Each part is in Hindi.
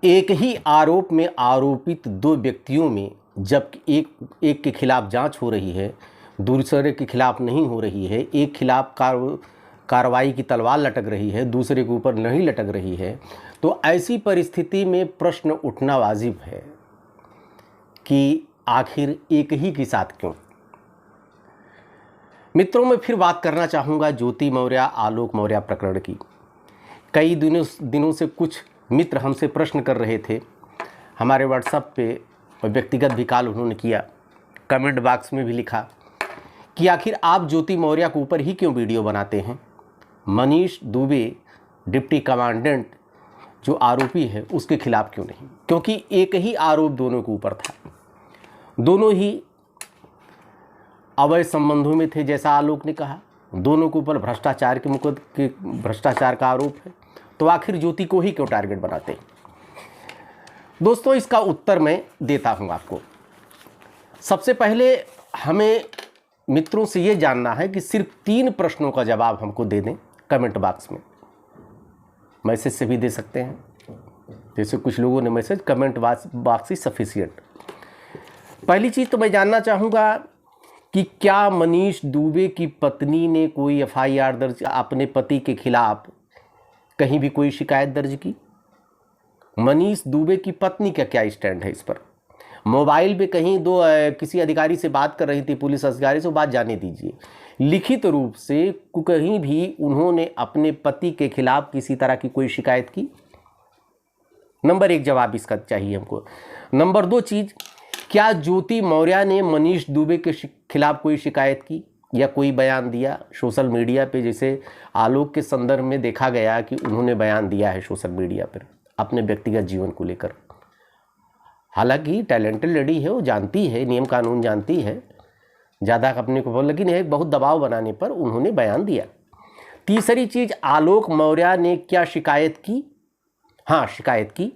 एक ही आरोप में आरोपित दो व्यक्तियों में जब एक के खिलाफ जांच हो रही है, दूसरे के खिलाफ नहीं हो रही है, एक खिलाफ कार्रवाई की तलवार लटक रही है, दूसरे के ऊपर नहीं लटक रही है, तो ऐसी परिस्थिति में प्रश्न उठना वाजिब है कि आखिर एक ही के साथ क्यों। मित्रों, मैं फिर बात करना चाहूँगा ज्योति मौर्य आलोक मौर्य प्रकरण की। कई दिनों से कुछ मित्र हमसे प्रश्न कर रहे थे, हमारे व्हाट्सएप पे और व्यक्तिगत भी कॉल उन्होंने किया, कमेंट बॉक्स में भी लिखा कि आखिर आप ज्योति मौर्य के ऊपर ही क्यों वीडियो बनाते हैं, मनीष दुबे डिप्टी कमांडेंट जो आरोपी है उसके खिलाफ क्यों नहीं। क्योंकि एक ही आरोप दोनों के ऊपर था, दोनों ही अवैध संबंधों में थे, जैसा आलोक ने कहा, दोनों के ऊपर भ्रष्टाचार का आरोप है, तो आखिर ज्योति को ही क्यों टारगेट बनाते हैं। दोस्तों, इसका उत्तर मैं देता हूं आपको। सबसे पहले हमें मित्रों से ये जानना है कि सिर्फ 3 प्रश्नों का जवाब हमको दे दें कमेंट बॉक्स में, मैसेज से भी दे सकते हैं, जैसे कुछ लोगों ने message comment box is sufficient. पहली चीज़ तो मैं जानना चाहूँगा कि क्या मनीष दुबे की पत्नी ने कोई FIR दर्ज, अपने पति के खिलाफ कहीं भी कोई शिकायत दर्ज की। मनीष दुबे की पत्नी का क्या स्टैंड है इस पर। मोबाइल पे कहीं किसी अधिकारी से बात कर रही थी, पुलिस अधिकारी से, बात जाने दीजिए, लिखित रूप से कहीं भी उन्होंने अपने पति के खिलाफ किसी तरह की कोई शिकायत की। नंबर 1 जवाब इसका चाहिए हमको। नंबर 2 चीज़, क्या ज्योति मौर्य ने मनीष दुबे के खिलाफ कोई शिकायत की या कोई बयान दिया सोशल मीडिया पे, जैसे आलोक के संदर्भ में देखा गया कि उन्होंने बयान दिया है सोशल मीडिया पर अपने व्यक्तिगत जीवन को लेकर। हालांकि टैलेंटेड लेडी है, वो जानती है, नियम कानून जानती है, ज़्यादा अपने को बोल, लेकिन एक बहुत दबाव बनाने पर उन्होंने बयान दिया। तीसरी चीज़, आलोक मौर्य ने क्या शिकायत की। हाँ, शिकायत की,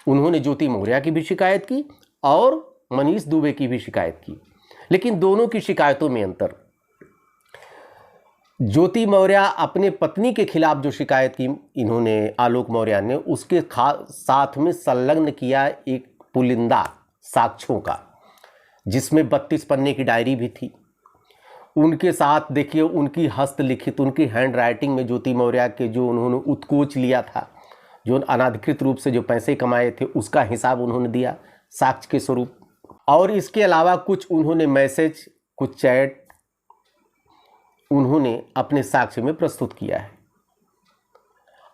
उन्होंने ज्योति मौर्य की भी शिकायत की और मनीष दुबे की भी शिकायत की, लेकिन दोनों की शिकायतों में अंतर। ज्योति मौर्य अपने पत्नी के खिलाफ जो शिकायत की इन्होंने, आलोक मौर्य ने, उसके साथ में संलग्न किया एक पुलिंदा साक्ष्यों का, जिसमें 32 पन्ने की डायरी भी थी। उनके साथ देखिए, उनकी हस्तलिखित, उनकी हैंड राइटिंग में ज्योति मौर्य के जो उन्होंने उत्कोच लिया था, जो अनाधिकृत रूप से जो पैसे कमाए थे, उसका हिसाब उन्होंने दिया साक्ष्य के स्वरूप। और इसके अलावा कुछ उन्होंने मैसेज, कुछ चैट उन्होंने अपने साक्ष्य में प्रस्तुत किया है।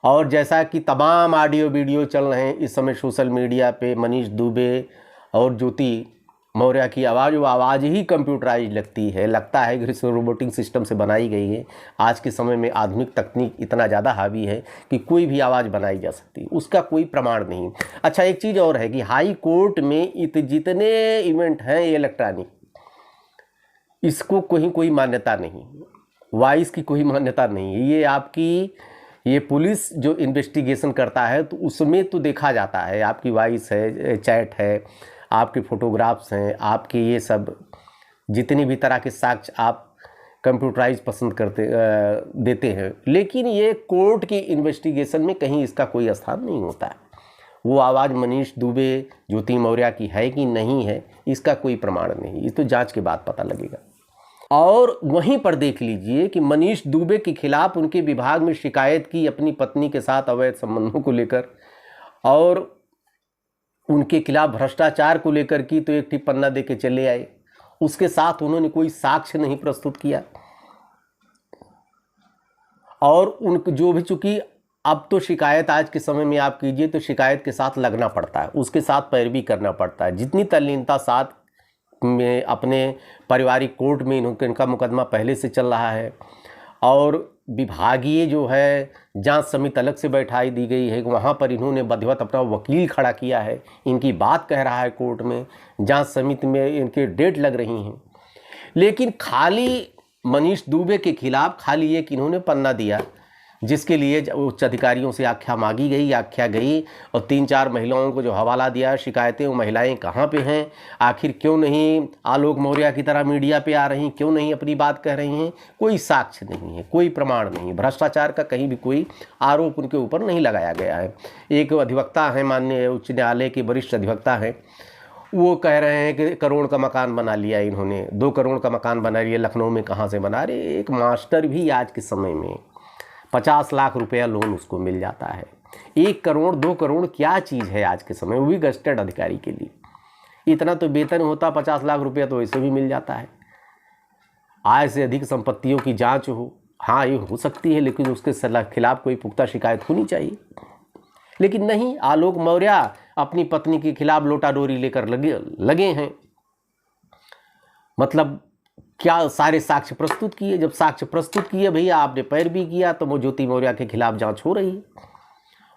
और जैसा कि तमाम ऑडियो वीडियो चल रहे हैं इस समय सोशल मीडिया पे, मनीष दुबे और ज्योति मौर्य की आवाज़, वो आवाज़ ही कंप्यूटराइज लगती है, लगता है कि रोबोटिक सिस्टम से बनाई गई है। आज के समय में आधुनिक तकनीक इतना ज़्यादा हावी है कि कोई भी आवाज़ बनाई जा सकती है, उसका कोई प्रमाण नहीं। अच्छा, एक चीज़ और है कि हाई कोर्ट में जितने इवेंट हैं इलेक्ट्रॉनिक, इसको कोई मान्यता नहीं, वॉइस की कोई मान्यता नहीं है। ये आपकी, ये पुलिस जो इन्वेस्टिगेशन करता है तो उसमें तो देखा जाता है, आपकी वॉइस है, चैट है, आपके फोटोग्राफ्स हैं, आपके ये सब जितनी भी तरह के साक्ष्य आप कंप्यूटराइज पसंद देते हैं, लेकिन ये कोर्ट की इन्वेस्टिगेशन में कहीं इसका कोई स्थान नहीं होता है। वो आवाज़ मनीष दुबे, ज्योति मौर्य की है कि नहीं है, इसका कोई प्रमाण नहीं, ये तो जांच के बाद पता लगेगा। और वहीं पर देख लीजिए कि मनीष दुबे के खिलाफ उनके विभाग में शिकायत की अपनी पत्नी के साथ अवैध संबंधों को लेकर, और उनके खिलाफ भ्रष्टाचार को लेकर की, तो एक टिप्पणी दे के चले आए, उसके साथ उन्होंने कोई साक्ष्य नहीं प्रस्तुत किया। और उनको जो भी, चूंकि अब तो शिकायत आज के समय में आप कीजिए तो शिकायत के साथ लगना पड़ता है, उसके साथ पैरवी करना पड़ता है। जितनी तल्लीनता साथ में अपने पारिवारिक कोर्ट में इनका मुकदमा पहले से चल रहा है, और विभागीय जो है जांच समिति अलग से बैठाई दी गई है, वहाँ पर इन्होंने बधिवत अपना वकील खड़ा किया है, इनकी बात कह रहा है कोर्ट में, जांच समिति में इनके डेट लग रही हैं। लेकिन खाली मनीष दुबे के खिलाफ खाली एक इन्होंने पन्ना दिया जिसके लिए उच्च अधिकारियों से आख्या गई और 3-4 महिलाओं को जो हवाला दिया शिकायतें, वो महिलाएं कहाँ पे हैं, आखिर क्यों नहीं आलोक मौर्य की तरह मीडिया पे आ रही, क्यों नहीं अपनी बात कह रही हैं। कोई साक्ष्य नहीं है, कोई प्रमाण नहीं, भ्रष्टाचार का कहीं भी कोई आरोप उनके ऊपर नहीं लगाया गया है। एक अधिवक्ता है, माननीय उच्च न्यायालय के वरिष्ठ अधिवक्ता हैं, वो कह रहे हैं कि करोड़ का मकान बना लिया इन्होंने, 2 करोड़ का मकान बना लिया, लखनऊ में कहाँ से बना रहे। एक मास्टर भी आज के समय में 50 लाख रुपया लोन उसको मिल जाता है। 1 करोड़ 2 करोड़ क्या चीज़ है आज के समय, वो भी गस्टेड अधिकारी के लिए। इतना तो वेतन होता, 50 लाख रुपया तो वैसे भी मिल जाता है। आय से अधिक संपत्तियों की जांच हो, हाँ ये हो सकती है, लेकिन उसके खिलाफ कोई पुख्ता शिकायत होनी चाहिए। लेकिन नहीं, आलोक मौर्य अपनी पत्नी के खिलाफ लोटाडोरी लेकर लगे हैं। मतलब क्या सारे साक्ष्य प्रस्तुत किए। जब साक्ष्य प्रस्तुत किए भैया, आपने पैरवी किया, तो वो ज्योति मौर्य के खिलाफ जांच हो रही है।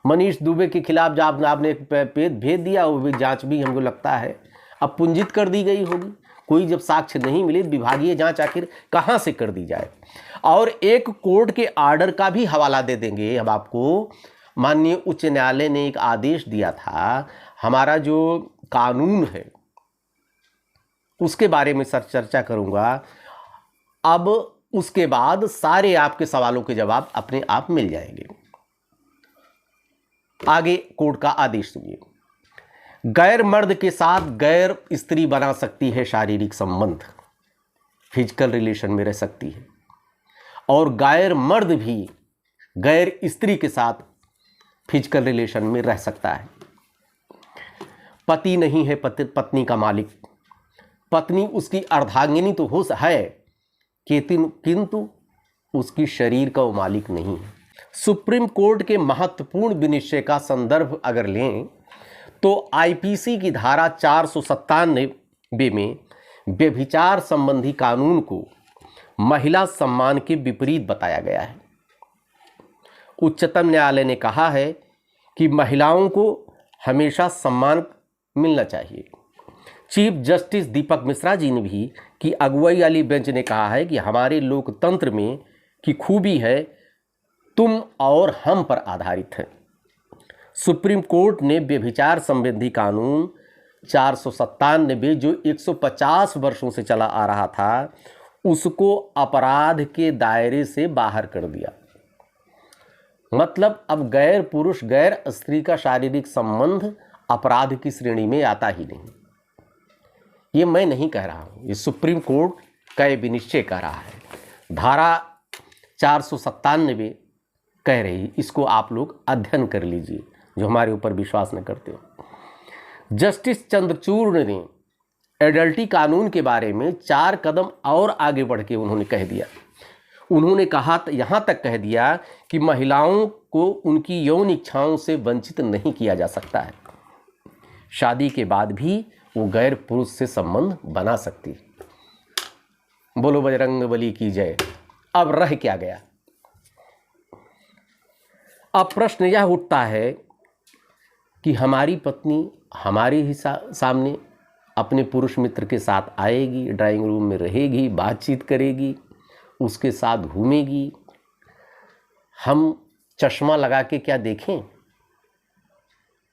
मनीष दुबे के खिलाफ जब आपने एक भेज दिया, वो भी जांच भी हमको लगता है अब पुंजित कर दी गई होगी। कोई जब साक्ष्य नहीं मिले, विभागीय जांच आखिर कहाँ से कर दी जाए। और एक कोर्ट के आर्डर का भी हवाला दे देंगे अब आपको। माननीय उच्च न्यायालय ने एक आदेश दिया था, हमारा जो कानून है उसके बारे में सर चर्चा करूंगा। अब उसके बाद सारे आपके सवालों के जवाब अपने आप मिल जाएंगे। आगे कोर्ट का आदेश सुनिए। गैर मर्द के साथ गैर स्त्री बना सकती है शारीरिक संबंध, फिजिकल रिलेशन में रह सकती है, और गैर मर्द भी गैर स्त्री के साथ फिजिकल रिलेशन में रह सकता है। पति नहीं है पत्नी का मालिक, पत्नी उसकी अर्धांगिनी तो हो है, किंतु उसकी शरीर का वो मालिक नहीं है। सुप्रीम कोर्ट के महत्वपूर्ण विनिश्चय का संदर्भ अगर लें तो आईपीसी की धारा 497 में व्यभिचार संबंधी कानून को महिला सम्मान के विपरीत बताया गया है। उच्चतम न्यायालय ने कहा है कि महिलाओं को हमेशा सम्मान मिलना चाहिए। चीफ जस्टिस दीपक मिश्रा जी ने भी की अगुवाई वाली बेंच ने कहा है कि हमारे लोकतंत्र में की खूबी है तुम और हम पर आधारित है। सुप्रीम कोर्ट ने व्यभिचार संबंधी कानून 497 जो 150 वर्षों से चला आ रहा था, उसको अपराध के दायरे से बाहर कर दिया। मतलब अब गैर पुरुष गैर स्त्री का शारीरिक संबंध अपराध की श्रेणी में आता ही नहीं। ये मैं नहीं कह रहा हूँ, ये सुप्रीम कोर्ट का ये विनिश्चय कह रहा है। धारा 497 कह रही, इसको आप लोग अध्ययन कर लीजिए जो हमारे ऊपर विश्वास न करते हो। जस्टिस चंद्रचूड़ ने एडल्टी कानून के बारे में 4 कदम और आगे बढ़ के उन्होंने कह दिया। उन्होंने कहा, यहाँ तक कह दिया कि महिलाओं को उनकी यौन इच्छाओं से वंचित नहीं किया जा सकता है। शादी के बाद भी वो गैर पुरुष से संबंध बना सकती। बोलो बजरंगबली की जय। अब रह क्या गया? अब प्रश्न यह उठता है कि हमारी पत्नी हमारे ही सामने अपने पुरुष मित्र के साथ आएगी, ड्राइंग रूम में रहेगी, बातचीत करेगी, उसके साथ घूमेगी, हम चश्मा लगा के क्या देखें?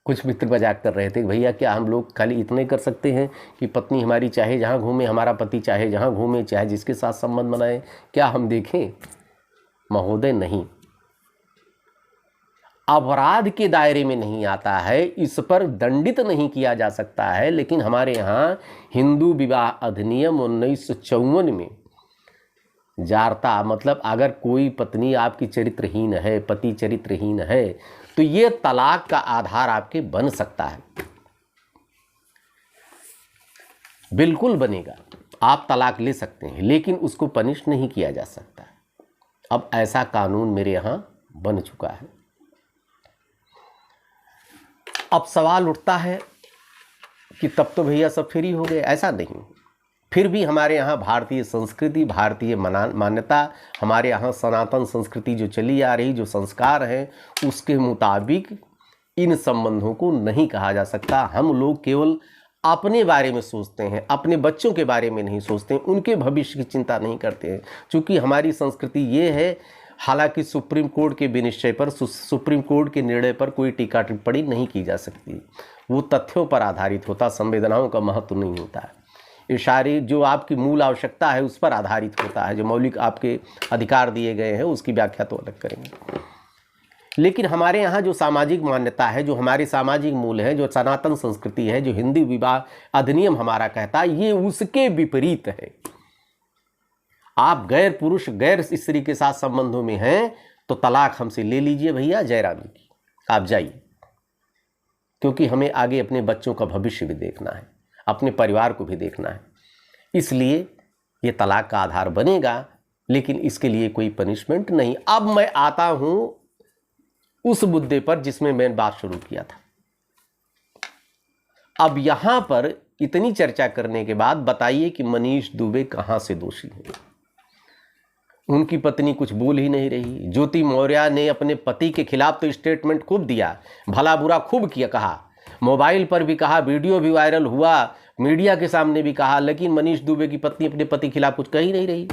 कुछ मित्र मजाक कर रहे थे, भैया क्या हम लोग खाली इतने कर सकते हैं कि पत्नी हमारी चाहे जहाँ घूमे, हमारा पति चाहे जहाँ घूमे, चाहे जिसके साथ संबंध बनाए, क्या हम देखें? महोदय नहीं, अपराध के दायरे में नहीं आता है, इस पर दंडित नहीं किया जा सकता है। लेकिन हमारे यहाँ हिंदू विवाह अधिनियम 1954 में जारता, मतलब अगर कोई पत्नी आपकी चरित्रहीन है, पति चरित्रहीन है, तो ये तलाक का आधार आपके बन सकता है, बिल्कुल बनेगा। आप तलाक ले सकते हैं, लेकिन उसको पनिश नहीं किया जा सकता। अब ऐसा कानून मेरे यहाँ बन चुका है। अब सवाल उठता है कि तब तो भैया सब फ्री हो गए। ऐसा नहीं, फिर भी हमारे यहाँ भारतीय संस्कृति, भारतीय मान्यता, हमारे यहाँ सनातन संस्कृति जो चली आ रही, जो संस्कार हैं, उसके मुताबिक इन संबंधों को नहीं कहा जा सकता। हम लोग केवल अपने बारे में सोचते हैं, अपने बच्चों के बारे में नहीं सोचते हैं, उनके भविष्य की चिंता नहीं करते हैं। चूँकि हमारी संस्कृति ये है, हालांकि सुप्रीम कोर्ट के विनिश्चय पर, सुप्रीम कोर्ट के निर्णय पर कोई टीका टिप्पणी नहीं की जा सकती। वो तथ्यों पर आधारित होता, संवेदनाओं का महत्व नहीं होता है। इशारे जो आपकी मूल आवश्यकता है उस पर आधारित होता है, जो मौलिक आपके अधिकार दिए गए हैं उसकी व्याख्या तो अलग करेंगे। लेकिन हमारे यहाँ जो सामाजिक मान्यता है, जो हमारे सामाजिक मूल है, जो सनातन संस्कृति है, जो हिंदू विवाह अधिनियम हमारा कहता है, ये उसके विपरीत है। आप गैर पुरुष गैर स्त्री के साथ संबंधों में हैं तो तलाक हमसे ले लीजिए भैया, जयराम की आप जाइए, क्योंकि हमें आगे अपने बच्चों का भविष्य भी देखना है, अपने परिवार को भी देखना है। इसलिए ये तलाक का आधार बनेगा, लेकिन इसके लिए कोई पनिशमेंट नहीं। अब मैं आता हूं उस मुद्दे पर जिसमें मैंने बात शुरू किया था। अब यहां पर इतनी चर्चा करने के बाद बताइए कि मनीष दुबे कहां से दोषी है। उनकी पत्नी कुछ बोल ही नहीं रही। ज्योति मौर्य ने अपने पति के खिलाफ तो स्टेटमेंट खूब दिया, भला बुरा खूब किया, कहा, मोबाइल पर भी कहा, वीडियो भी वायरल हुआ, मीडिया के सामने भी कहा, लेकिन मनीष दुबे की पत्नी अपने पति के खिलाफ कुछ कह ही नहीं रही।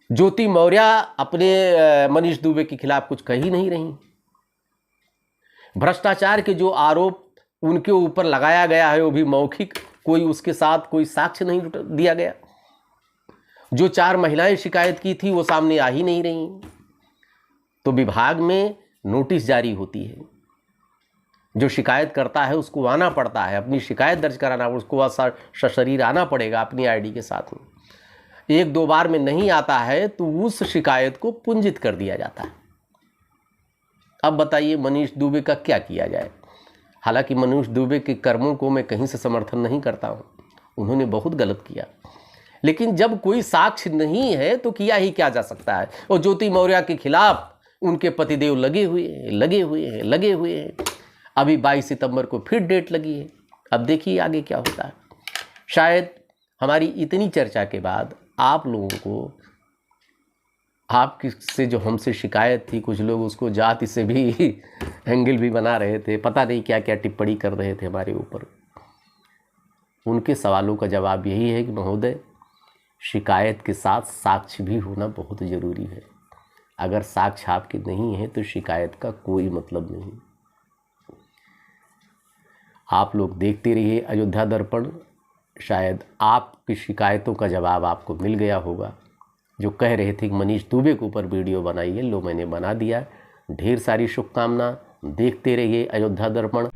ज्योति मौर्य अपने मनीष दुबे के खिलाफ कुछ कह ही नहीं रही। भ्रष्टाचार के जो आरोप उनके ऊपर लगाया गया है वो भी मौखिक, कोई उसके साथ कोई साक्ष्य नहीं दिया गया। जो 4 महिलाएं शिकायत की थी वो सामने आ ही नहीं रही। तो विभाग में नोटिस जारी होती है, जो शिकायत करता है उसको आना पड़ता है, अपनी शिकायत दर्ज कराना, उसको सशरीर आना पड़ेगा अपनी आईडी के साथ में। 1-2 बार में नहीं आता है तो उस शिकायत को पुंजित कर दिया जाता है। अब बताइए मनीष दुबे का क्या किया जाए। हालांकि मनीष दुबे के कर्मों को मैं कहीं से समर्थन नहीं करता हूं, उन्होंने बहुत गलत किया, लेकिन जब कोई साक्ष्य नहीं है तो किया ही क्या जा सकता है। और ज्योति मौर्य के खिलाफ उनके पतिदेव लगे हुए हैं। अभी 22 सितंबर को फिर डेट लगी है। अब देखिए आगे क्या होता है। शायद हमारी इतनी चर्चा के बाद आप लोगों को, आपसे जो हमसे शिकायत थी, कुछ लोग उसको जाति से भी एंगल भी बना रहे थे, पता नहीं क्या क्या टिप्पणी कर रहे थे हमारे ऊपर। उनके सवालों का जवाब यही है कि महोदय, शिकायत के साथ साक्ष्य भी होना बहुत ज़रूरी है। अगर साक्ष्य आपके नहीं है तो शिकायत का कोई मतलब नहीं। आप लोग देखते रहिए अयोध्या दर्पण, शायद आपकी शिकायतों का जवाब आपको मिल गया होगा। जो कह रहे थे कि मनीष दुबे के ऊपर वीडियो बनाइए, लो मैंने बना दिया। ढेर सारी शुभकामना। देखते रहिए अयोध्या दर्पण।